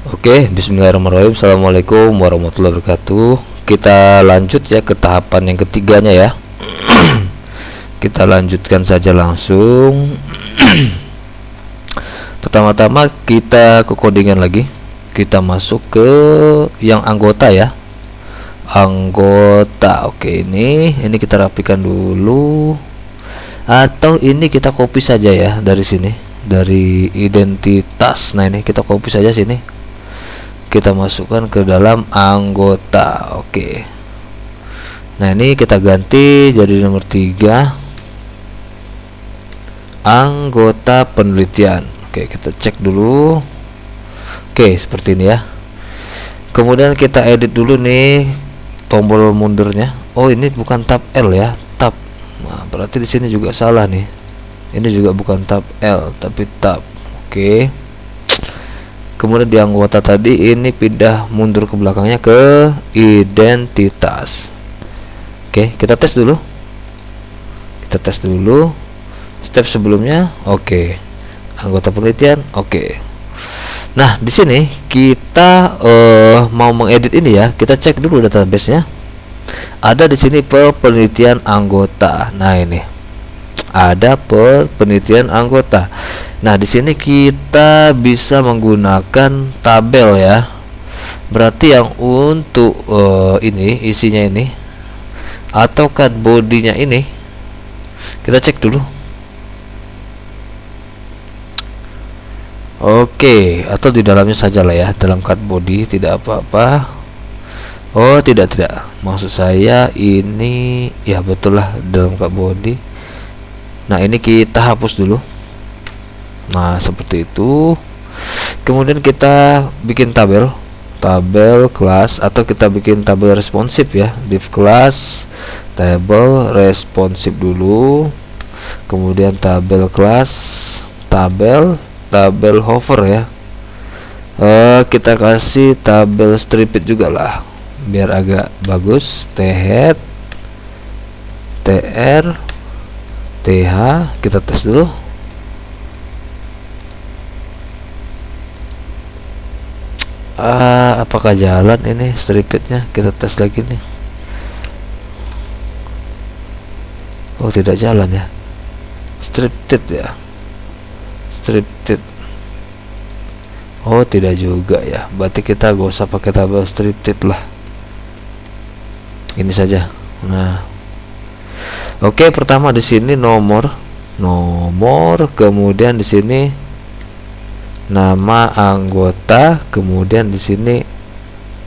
Oke, bismillahirrahmanirrahim. Assalamualaikum warahmatullahi wabarakatuh. Kita lanjut ya ke tahapan yang ketiganya ya. Kita lanjutkan saja langsung. Pertama-tama kita ke codingan lagi. Kita masuk ke yang anggota ya. Anggota. Oke, ini kita rapikan dulu. Atau ini kita copy saja ya dari sini, dari identitas. Nah, ini kita copy saja sini. Kita masukkan ke dalam anggota. Oke. Nah, ini kita ganti jadi nomor 3, anggota penelitian. Oke, kita cek dulu. Oke, seperti ini ya. Kemudian kita edit dulu nih tombol mundurnya. Oh, ini bukan tab L ya, tab. Nah, berarti di sini juga salah nih. Ini juga bukan tab L tapi tab. Oke. Kemudian di anggota tadi ini pindah mundur ke belakangnya ke identitas. Oke, kita tes dulu. Step sebelumnya. Oke. Anggota penelitian. Oke. Nah, di sini kita mau mengedit ini ya. Kita cek dulu database-nya. Ada di sini penelitian anggota. Nah, ini ada penelitian anggota. Nah, di sini kita bisa menggunakan tabel ya. Berarti yang untuk ini isinya ini atau cut bodinya ini kita cek dulu. Oke, atau di dalamnya saja lah ya, dalam cut body tidak apa-apa. Oh, tidak. Maksud saya ini ya, betul lah, dalam cut body. Nah, ini kita hapus dulu. Nah, seperti itu. Kemudian kita bikin tabel kelas, atau kita bikin tabel responsif ya. Div class tabel responsif dulu. Kemudian tabel kelas tabel hover ya. Kita kasih tabel striped juga lah biar agak bagus. Thead tr th, kita tes dulu. Apakah jalan ini stripednya? Kita tes lagi nih. Oh, tidak jalan ya. Striped ya. Oh, tidak juga ya. Berarti kita gak usah pakai tabel striped lah. Ini saja. Nah, oke, pertama di sini nomor, kemudian di sini nama anggota, kemudian di sini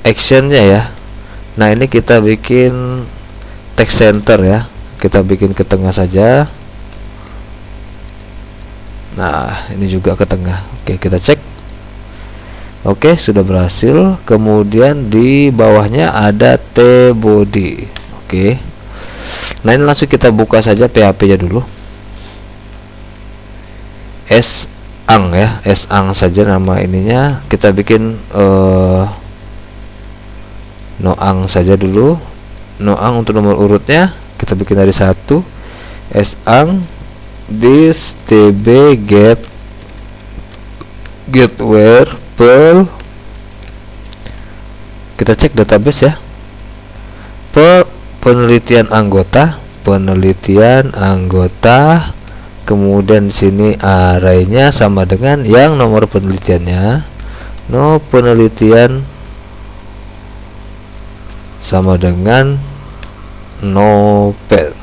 actionnya ya. Nah, ini kita bikin text center ya. Kita bikin ke tengah saja. Nah, ini juga ke tengah. Oke, kita cek. Oke, sudah berhasil. Kemudian di bawahnya ada T body. Oke. Nah, ini langsung kita buka saja PHP-nya dulu. Ang ya, Ang saja nama ininya. Kita bikin Noang saja dulu. Noang untuk nomor urutnya kita bikin dari 1. Ang this tb get where pel. Kita cek database ya. Penelitian anggota. Kemudian sini arraynya sama dengan yang nomor penelitiannya. Penelitian sama dengan pel.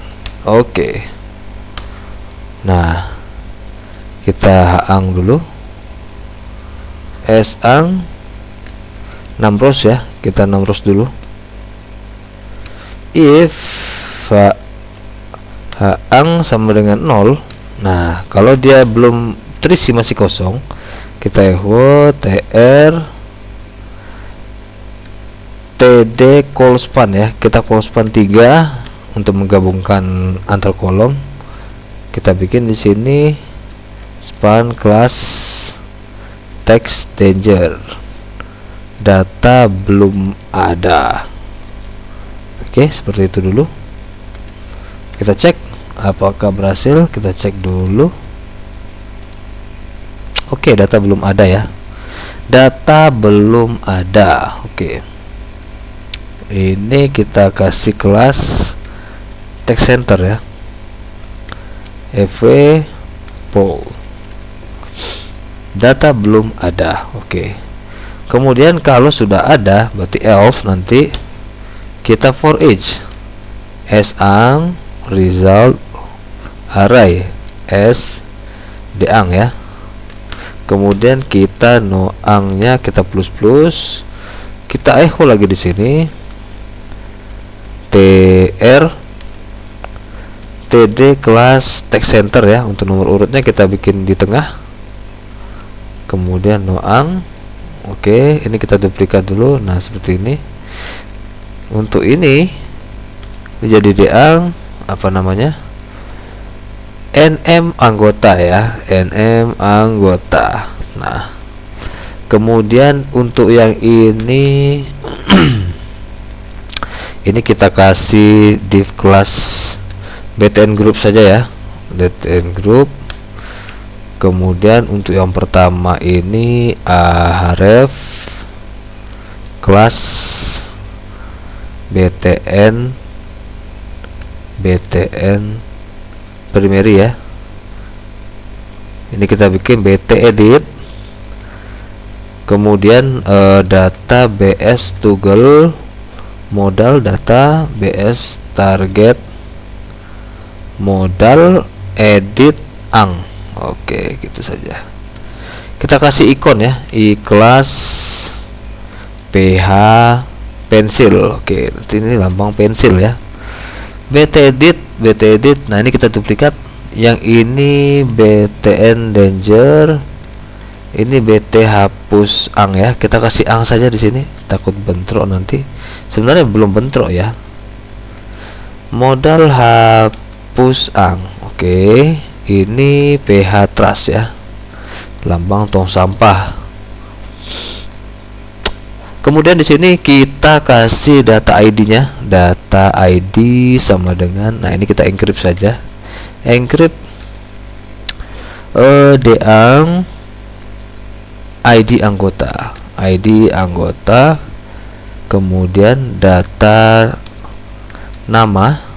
Oke. Nah, kita ang dulu. Ang 6 rows ya. Kita 6 rows dulu. If ang sama dengan 0. Nah, kalau dia belum terisi, masih kosong, kita echo tr td call span ya. Kita call span 3 untuk menggabungkan antar kolom. Kita bikin di sini span class text danger. Data belum ada. Oke, seperti itu dulu. Kita cek apakah berhasil. Kita cek dulu. Oke, data belum ada ya. data belum ada. Oke, ini kita kasih kelas text center ya, ev poll, data belum ada. Oke, kemudian kalau sudah ada berarti else, nanti kita for each sang result array s deang ya. Kemudian kita noangnya kita plus, kita echo lagi di sini tr td kelas text center ya. Untuk nomor urutnya kita bikin di tengah, kemudian noang. Oke, ini kita duplikat dulu. Nah, seperti ini. Untuk ini jadi deang apa namanya, nm anggota ya, nm anggota. Nah, kemudian untuk yang ini ini kita kasih div kelas btn group saja ya, btn group. Kemudian untuk yang pertama ini href kelas btn primary ya. Ini kita bikin bt edit, kemudian data bs toggle modal, data bs target modal edit ang. Oke, gitu saja. Kita kasih ikon ya, kelas ph pensil. Oke, nanti ini lambang pensil ya. bt edit. Nah, ini kita duplikat. Yang ini btn danger, ini bt hapus ang ya. Kita kasih ang saja di sini, takut bentrok nanti. Sebenarnya belum bentrok ya. Modal hapus ang. Oke, ini ph trash ya, lambang tong sampah. Kemudian di sini kita kasih data ID-nya, data ID sama dengan, nah ini kita encrypt saja, encrypt deang ID anggota, kemudian data nama.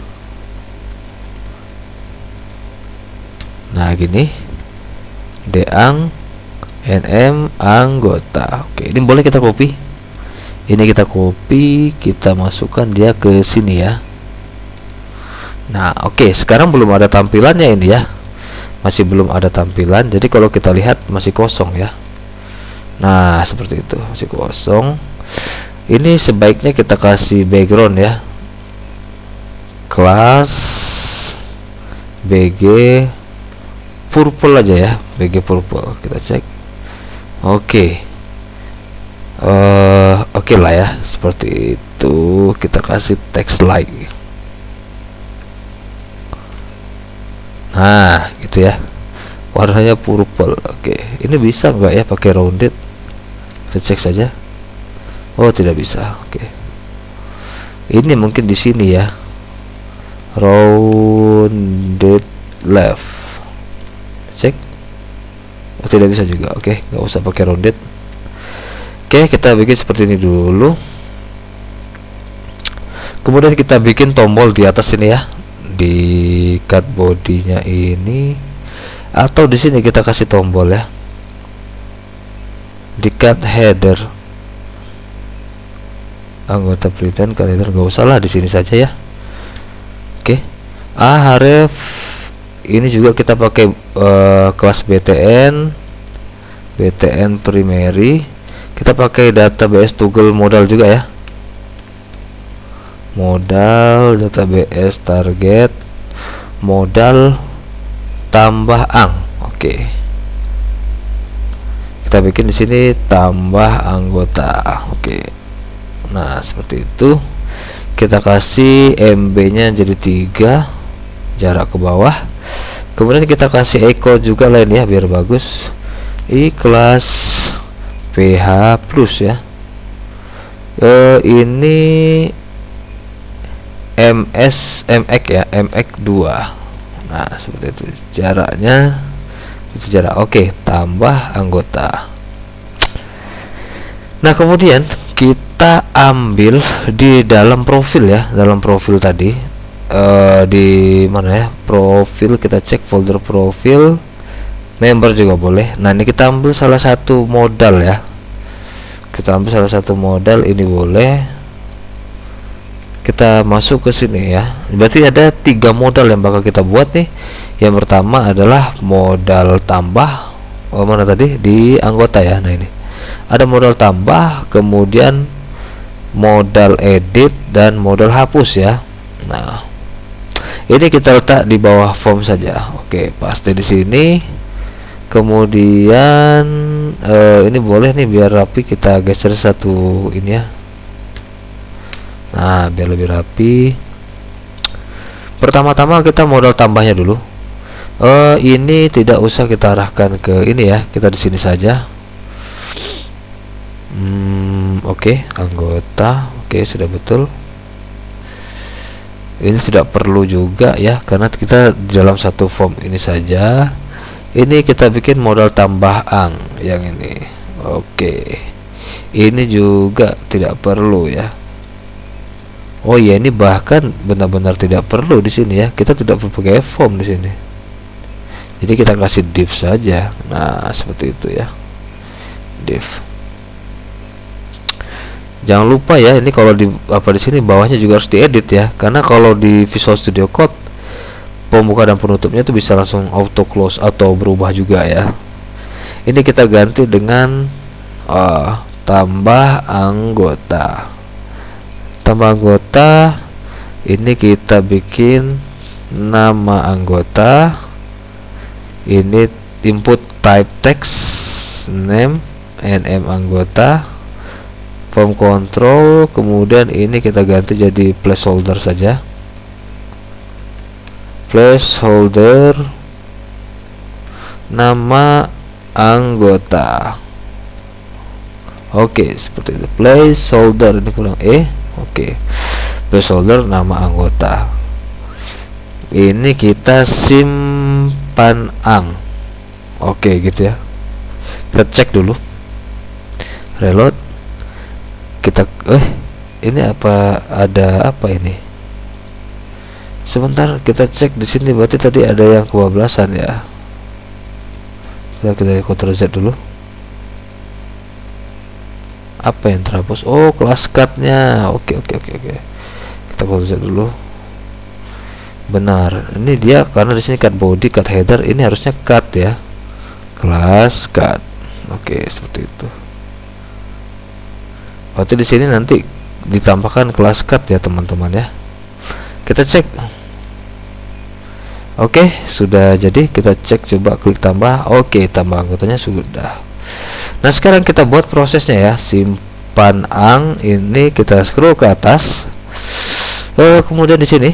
Nah, gini, deang nm anggota. Oke, ini boleh kita copy. Ini kita copy, kita masukkan dia ke sini ya. Nah, oke, sekarang belum ada tampilannya ini ya. Masih belum ada tampilan. Jadi kalau kita lihat masih kosong ya. Nah, seperti itu, masih kosong. Ini sebaiknya kita kasih background ya. Kelas bg purple aja ya, bg purple. Kita cek. Oke. Oke lah ya, seperti itu. Kita kasih text like. Nah, gitu ya, warnanya purple. Oke, ini bisa nggak ya pakai rounded? Kita cek saja. Oh, tidak bisa. Oke, ini mungkin di sini ya, rounded left. Cek. Oh, tidak bisa juga. Oke, nggak usah pakai rounded. Oke, kita bikin seperti ini dulu. Kemudian kita bikin tombol di atas ini ya, di cut bodinya ini, atau di sini kita kasih tombol ya, di cut header anggota pretend cut header, nggak usah lah, di sini saja ya. Oke, href ini juga kita pakai kelas btn primary. Kita pakai database toggle modal juga ya, modal database target modal tambah ang. Oke, kita bikin di sini tambah anggota. Oke, nah seperti itu. Kita kasih mb nya jadi 3, jarak ke bawah. Kemudian kita kasih echo juga lain ya, biar bagus. Kelas ph plus ya. Ini mx ya, mx2. Nah, seperti itu jaraknya, itu jarak. Oke, tambah anggota. Nah, kemudian kita ambil di dalam profil ya, dalam profil tadi, di mana ya, profil, kita cek folder profil, member juga boleh. Nah, ini kita ambil salah satu modal ya, kita ambil salah satu modal ini boleh, kita masuk ke sini ya. Berarti ada 3 modal yang bakal kita buat nih. Yang pertama adalah modal tambah, mana tadi, di anggota ya. Nah, ini ada modal tambah, kemudian modal edit, dan modal hapus ya. Nah, ini kita letak di bawah form saja. Oke, paste di sini. Kemudian ini boleh nih, biar rapi kita geser satu ini ya. Nah, biar lebih rapi. Pertama-tama kita modal tambahnya dulu. Ini tidak usah kita arahkan ke ini ya, kita di sini saja. Oke, anggota. Oke, sudah betul. Ini tidak perlu juga ya, karena kita di dalam satu form ini saja. Ini kita bikin modal tambah ang yang ini. Oke, ini juga tidak perlu ya. Oh ya, ini bahkan benar-benar tidak perlu di sini ya. Kita tidak perlu pakai form di sini. Jadi kita kasih div saja. Nah, seperti itu ya. Div. Jangan lupa ya, ini kalau di di sini bawahnya juga harus diedit ya, karena kalau di Visual Studio Code pembuka dan penutupnya itu bisa langsung auto close atau berubah juga ya. Ini kita ganti dengan tambah anggota. Tambah anggota, ini kita bikin nama anggota. Ini input type text name nm anggota. Form control, kemudian ini kita ganti jadi placeholder saja. Placeholder nama anggota. Oke, seperti itu. Placeholder, ini kurang oke. Placeholder nama anggota. Ini kita simpan ang. Oke, gitu ya. Kita cek dulu. Reload. Kita ini ada apa ini? Sebentar, kita cek di sini. Berarti tadi ada yang kebablasan ya. Kita Ctrl Z dulu. Apa yang terhapus? Oh, kelas cut-nya. Oke. Kita Ctrl Z dulu. Benar. Ini dia, karena di sini cut body, cut header, ini harusnya cut ya. Kelas cut. Oke, seperti itu. Berarti di sini nanti ditambahkan kelas cut ya, teman-teman ya. Kita cek. Oke, sudah jadi. Kita cek, coba klik tambah. Oke, tambah anggotanya sudah. Nah, sekarang kita buat prosesnya ya. Simpan ang, ini kita scroll ke atas. Kemudian di sini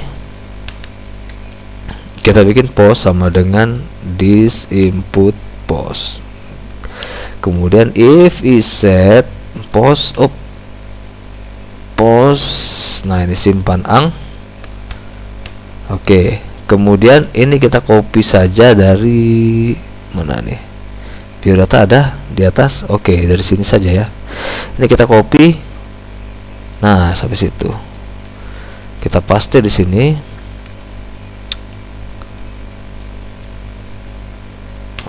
kita bikin post sama dengan this input post. Kemudian if is set post post. Nah, ini simpan ang. Oke, kemudian ini kita copy saja dari mana nih? Biodata ada di atas. Oke, dari sini saja ya. Ini kita copy. Nah, sampai situ. Kita paste di sini.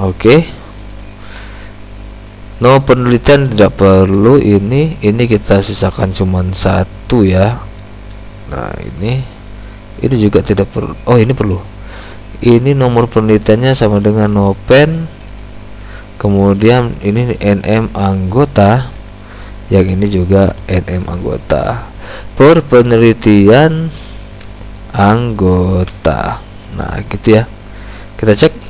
Oke. No penelitian tidak perlu. Ini kita sisakan cuman satu ya. Nah, ini juga tidak perlu. Oh, ini perlu. Ini nomor penelitiannya sama dengan no pen. Kemudian ini nm anggota. Yang ini juga nm anggota. Per penelitian anggota. Nah, gitu ya. Kita cek.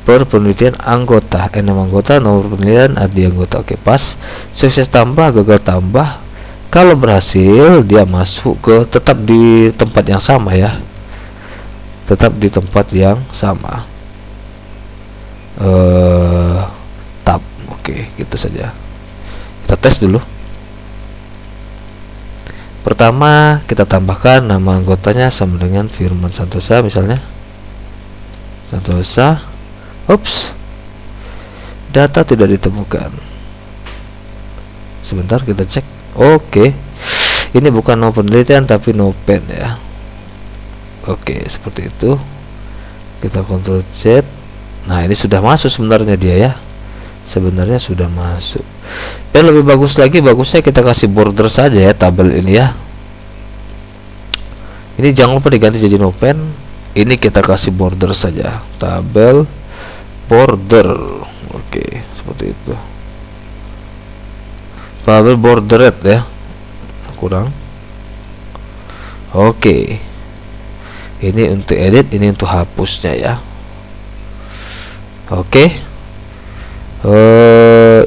Per penelitian anggota, nm anggota, nomor penelitian adi anggota. Oke, pas. Sukses tambah, gagal tambah. Kalau berhasil, dia masuk ke, tetap di tempat yang sama ya. Tetap di tempat yang sama. Tab. Oke, gitu saja. Kita tes dulu. Pertama, kita tambahkan nama anggotanya sama dengan Firman Santosa misalnya. Santosa. Ups, data tidak ditemukan. Sebentar kita cek. Oke, ini bukan no penelitian tapi no pen ya. Oke, seperti itu. Kita Ctrl Z. Nah, ini sudah masuk sebenarnya dia ya. Sebenarnya sudah masuk. Dan lebih bagus lagi, bagusnya kita kasih border saja ya tabel ini ya. Ini jangan lupa diganti jadi no pen. Ini kita kasih border saja, tabel border. Oke, seperti itu. Tabel bordered ya, kurang. Oke, ini untuk edit, ini untuk hapusnya ya. Oke,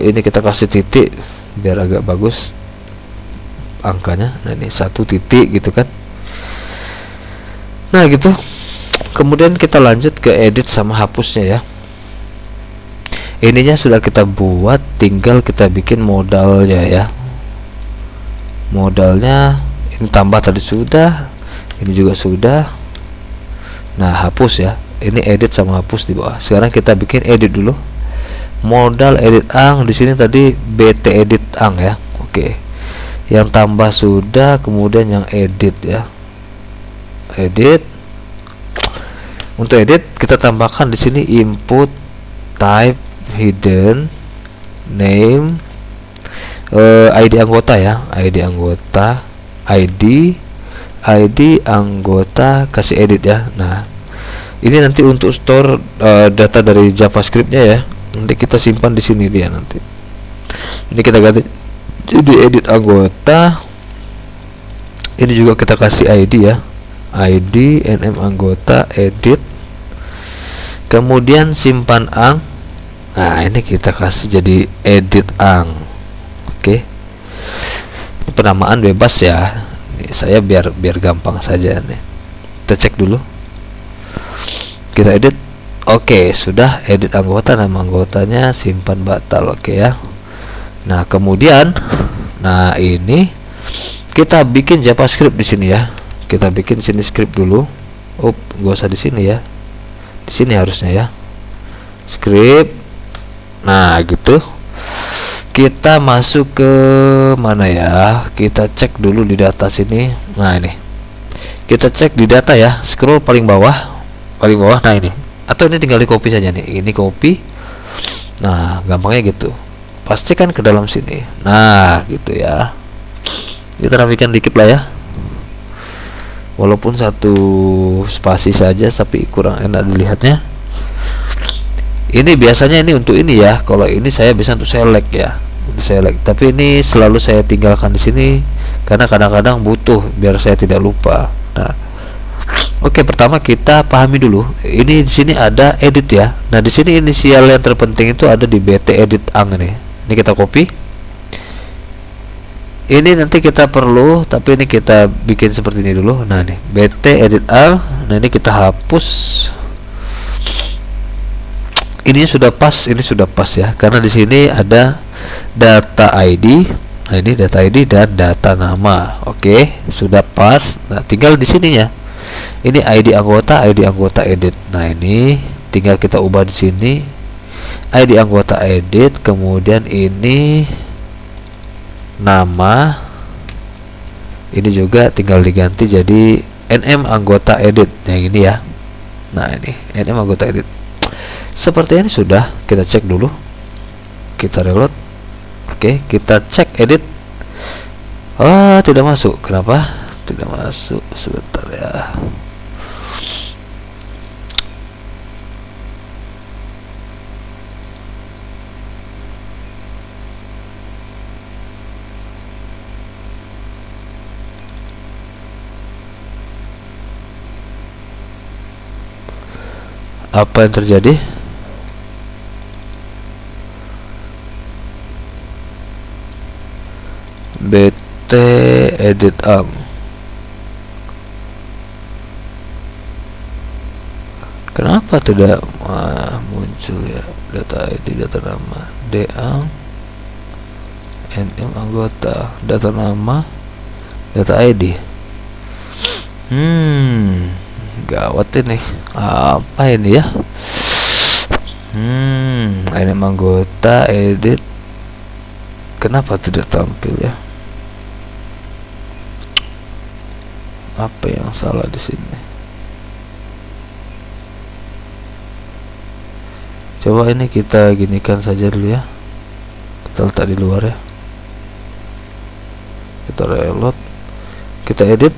ini kita kasih titik biar agak bagus angkanya. Nah, ini 1 titik gitu kan. Nah gitu. Kemudian kita lanjut ke edit sama hapusnya ya. Ininya sudah kita buat, tinggal kita bikin modalnya ya. Modalnya ini tambah tadi sudah, ini juga sudah. Nah, hapus ya. Ini edit sama hapus di bawah. Sekarang kita bikin edit dulu. Modal edit ang di sini tadi BT edit ang ya. Oke. Yang tambah sudah, kemudian yang edit ya. Edit. Untuk edit kita tambahkan di sini input type hidden name, ID anggota ya, ID anggota, ID anggota, kasih edit ya. Nah, ini nanti untuk store data dari JavaScript-nya ya. Nanti kita simpan di sini dia nanti. Ini kita ganti jadi edit anggota. Ini juga kita kasih ID ya. ID nm anggota edit, kemudian simpan ang. Nah, ini kita kasih jadi edit ang. Oke, ini penamaan bebas ya. Ini saya biar gampang saja nih. Kita cek dulu, kita edit. Oke, sudah edit anggota, nama anggotanya, simpan batal. Oke ya. Nah, kemudian ini kita bikin JavaScript di sini ya. Kita bikin sini script dulu. Gak usah di sini ya. Di sini harusnya ya. Script. Nah, gitu. Kita masuk ke mana ya? Kita cek dulu di data sini. Nah, ini. Kita cek di data ya. Scroll paling bawah. Paling bawah. Nah, ini. Atau ini tinggal di copy saja nih. Ini copy. Nah, gampangnya gitu. Pastikan ke dalam sini. Nah, gitu ya. Kita rapikan dikit lah ya. Walaupun 1 spasi saja tapi kurang enak dilihatnya. Ini biasanya ini untuk ini ya. Kalau ini saya bisa untuk select ya, untuk select. Tapi ini selalu saya tinggalkan di sini karena kadang-kadang butuh biar saya tidak lupa. Nah, oke, pertama kita pahami dulu. Ini di sini ada edit ya. Nah, di sini inisial yang terpenting itu ada di BT edit ang nih. Ini kita copy. Ini nanti kita perlu, tapi ini kita bikin seperti ini dulu. Nah, nih BT edit ang. Nah, ini kita hapus. Ini sudah pas, ya. Karena di sini ada data ID. Nah, ini data ID dan data nama. Oke, sudah pas. Nah, tinggal di sininya. Ini ID anggota edit. Nah, ini tinggal kita ubah di sini. ID anggota edit, kemudian ini nama, ini juga tinggal diganti jadi nm anggota edit yang ini ya. Nah, ini nm anggota edit seperti ini. Sudah, kita cek dulu, kita reload. Oke, kita cek edit. Tidak masuk. Kenapa tidak masuk? Sebentar ya. Apa yang terjadi? BT edit ang. Kenapa tidak muncul ya? Data ID, data nama, ang, nm anggota, data nama, data ID. Gawat ini. Apa ini ya? Ini anggota edit, kenapa tidak tampil ya? Apa yang salah di sini? Coba ini kita ginikan saja dulu ya. Kita letak di luar ya. Kita reload, kita edit,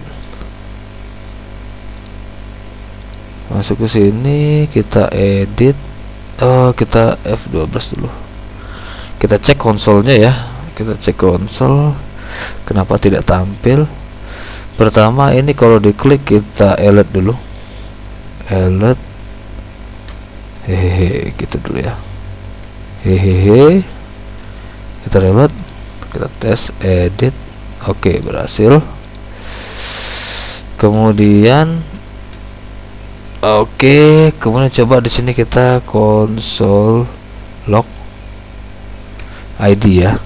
masuk ke sini, kita edit. Oh, kita F12 dulu. Kita cek konsolnya ya. Kita cek konsol. Kenapa tidak tampil? Pertama ini kalau diklik kita elect dulu. Elect. Hehehe, gitu dulu ya. Hehehe. Kita reload, kita tes, edit. Oke, berhasil. Kemudian kemudian coba di sini kita console log ID ya.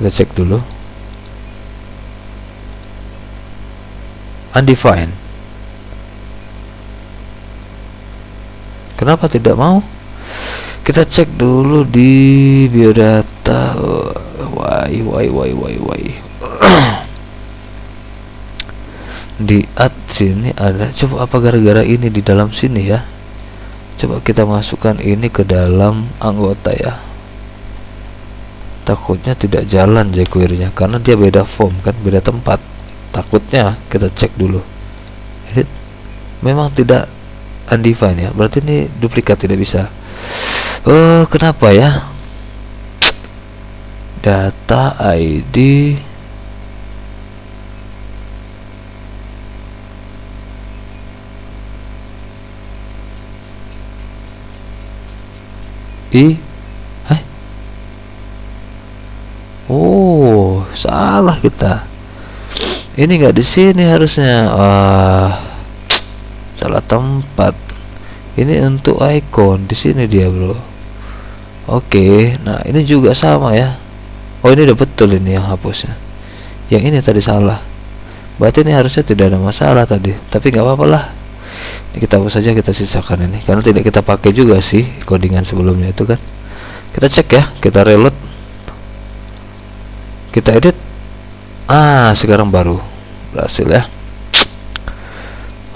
Kita cek dulu. Undefined. Kenapa tidak mau? Kita cek dulu di biodata. Why di add sini ada. Coba apa gara-gara ini di dalam sini ya. Coba kita masukkan ini ke dalam anggota ya. Takutnya tidak jalan jQuery-nya karena dia beda form kan, beda tempat. Takutnya kita cek dulu. Edit. Memang tidak undefined ya. Berarti ini duplikat, tidak bisa. Kenapa ya? Data ID oh, salah kita. Ini nggak di sini harusnya. Salah tempat. Ini untuk icon, di sini dia, bro. Oke, nah ini juga sama ya. Oh, ini udah betul ini yang hapusnya. Yang ini tadi salah. Berarti ini harusnya tidak ada masalah tadi. Tapi nggak apa-apa lah. Ini kita hapus saja, kita sisakan ini karena tidak kita pakai juga sih codingan sebelumnya itu kan. Kita cek ya, kita reload, kita edit. Sekarang baru berhasil ya.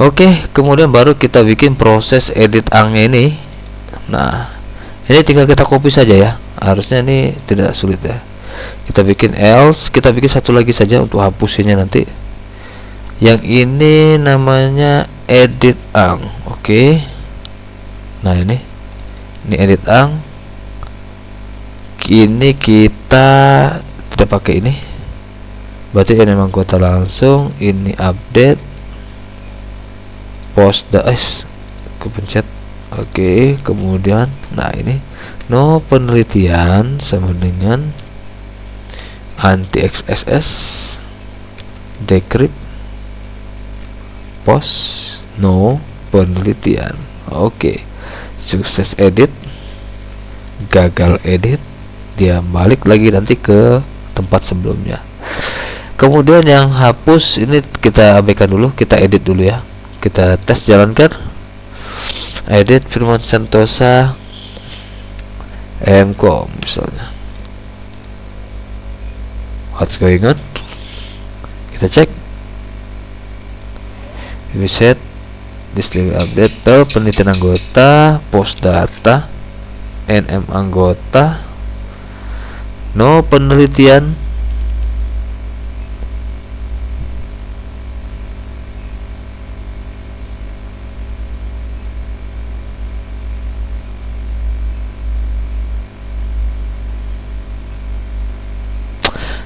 Oke, kemudian baru kita bikin proses edit angnya ini. Nah, ini tinggal kita copy saja ya. Harusnya ini tidak sulit ya. Kita bikin else, kita bikin satu lagi saja untuk hapusinnya nanti. Yang ini namanya edit ang. Oke. Nah, ini edit ang. Ini kita tidak pakai ini. Berarti ini memang kuota langsung. Ini update post kepencet. Oke, kemudian nah ini no penelitian sama dengan anti XSS decrypt post no penelitian. Oke, sukses edit, gagal edit, dia balik lagi nanti ke tempat sebelumnya. Kemudian yang hapus ini kita abaikan dulu, kita edit dulu ya. Kita tes jalankan. Edit Firman Santosa mcom misalnya. What's going on? Kita cek. Reset display update penelitian anggota, post data, nm anggota, no penelitian.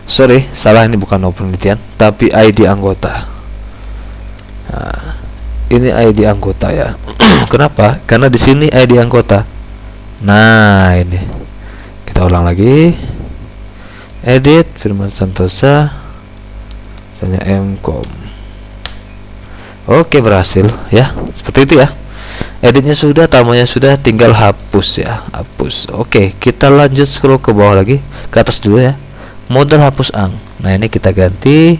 Sorry, salah, ini bukan no penelitian, tapi ID anggota. Nah, ini ID anggota ya. Kenapa? Karena di sini ID anggota. Nah, ini kita ulang lagi. Edit Firman Santosa, misalnya mcom. Oke, berhasil ya. Seperti itu ya. Editnya sudah, tamanya sudah, tinggal hapus ya. Hapus. Oke, kita lanjut scroll ke bawah lagi, ke atas dulu ya. Modal hapus ang. Nah, ini kita ganti.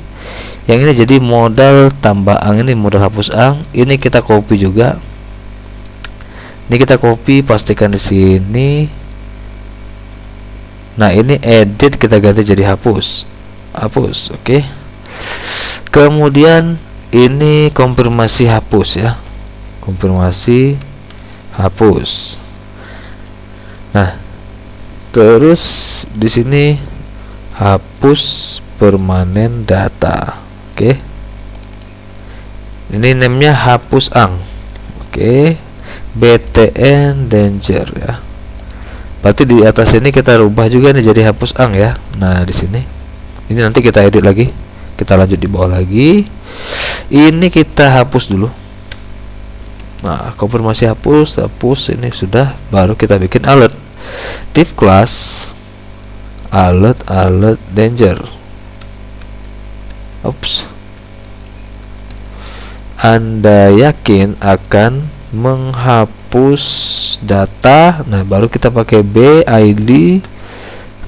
Yang ini jadi modal tambah ang, ini modal hapus ang. Ini kita copy juga. Ini kita copy, pastikan di sini. Nah, ini edit kita ganti jadi hapus. Hapus, oke. Kemudian ini konfirmasi hapus ya. Konfirmasi hapus. Nah, terus di sini hapus permanen data. Oke. Ini namanya hapus ang. Oke. BTN danger ya. Berarti di atas ini kita rubah juga nih jadi hapus ang ya. Nah, di sini. Ini nanti kita edit lagi. Kita lanjut di bawah lagi. Ini kita hapus dulu. Nah, konfirmasi hapus ini sudah, baru kita bikin alert. Div class alert danger. Oops. Anda yakin akan menghapus data. Nah, baru kita pakai BID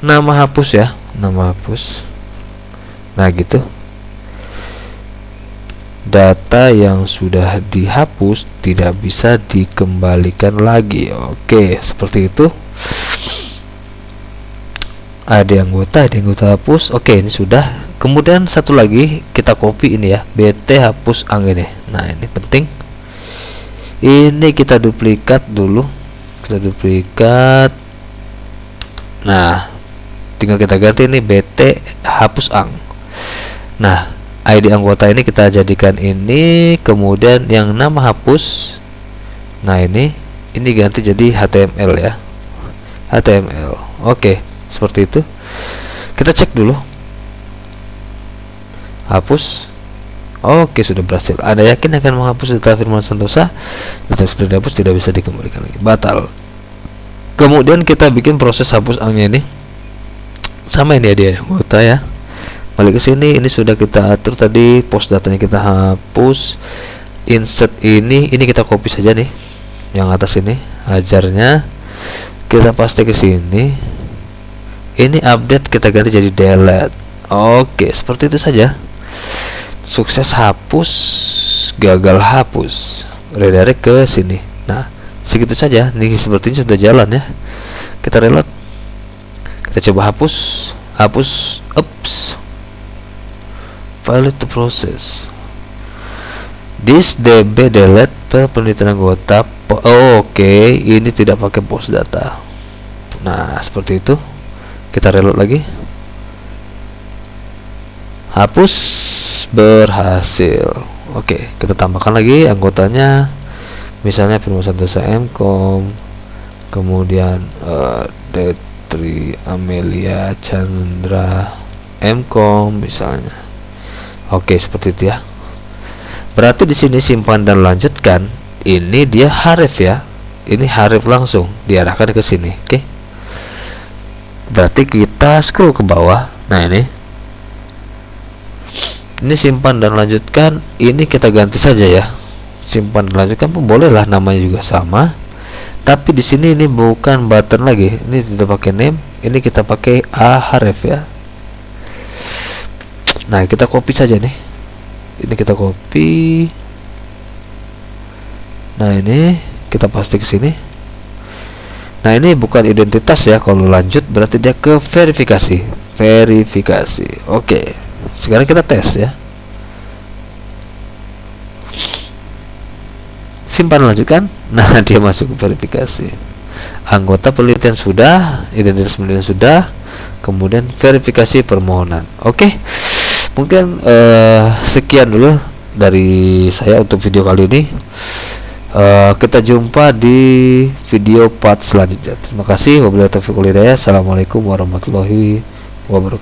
nama hapus ya, nama hapus. Nah, gitu. Data yang sudah dihapus tidak bisa dikembalikan lagi. Oke, seperti itu. Ada anggota hapus. Oke, ini sudah. Kemudian satu lagi kita copy ini ya, BT hapus ang ini. Nah, ini penting. Ini kita duplikat dulu. Kita duplikat. Nah, tinggal kita ganti ini BT hapus ang. Nah, ID anggota ini kita jadikan ini, kemudian yang nama hapus. Nah, ini ganti jadi HTML ya. HTML. Oke, seperti itu. Kita cek dulu. Hapus. Oke, sudah berhasil. Anda yakin akan menghapus data Firman Santosa? Data sudah dihapus, tidak bisa dikembalikan lagi. Batal. Kemudian kita bikin proses hapus angnya ini. Sama ini dia anggota ya. Balik ke sini, ini sudah kita atur tadi, post datanya kita hapus. Insert ini kita copy saja nih. Yang atas ini, ajarnya kita paste ke sini. Ini update kita ganti jadi delete. Oke, seperti itu saja. Sukses hapus, gagal hapus. Redirect ke sini. Nah, segitu saja. Nih sepertinya sudah jalan ya. Kita reload. Kita coba hapus. Oops. Valid to process. This DB delete penelitian anggota. Oke, ini tidak pakai post data. Nah, seperti itu. Kita reload lagi. Hapus berhasil. Oke, kita tambahkan lagi anggotanya. Misalnya Firman Santosa Mkom, kemudian Detri Amelia Chandra Mkom misalnya. Oke, seperti itu ya. Berarti di sini simpan dan lanjutkan. Ini dia harif ya. Ini harif langsung diarahkan ke sini. Oke. Berarti kita scroll ke bawah. Nah, ini simpan dan lanjutkan. Ini kita ganti saja ya. Simpan dan lanjutkan pun boleh lah, namanya juga sama. Tapi di sini ini bukan button lagi. Ini tidak pakai name. Ini kita pakai ahref ya. Nah, kita copy saja nih. Ini kita copy. Nah, ini kita paste ke sini. Nah, ini bukan identitas ya. Kalau lanjut berarti dia ke verifikasi. Oke. Sekarang kita tes ya. Simpan lanjutkan. Nah, dia masuk ke verifikasi. Anggota penelitian sudah, identitas penelitian sudah, kemudian verifikasi permohonan. Oke. Mungkin sekian dulu dari saya untuk video kali ini. Kita jumpa di video part selanjutnya. Terima kasih. Wabillahi taufiq wal hidayah. Assalamualaikum warahmatullahi wabarakatuh.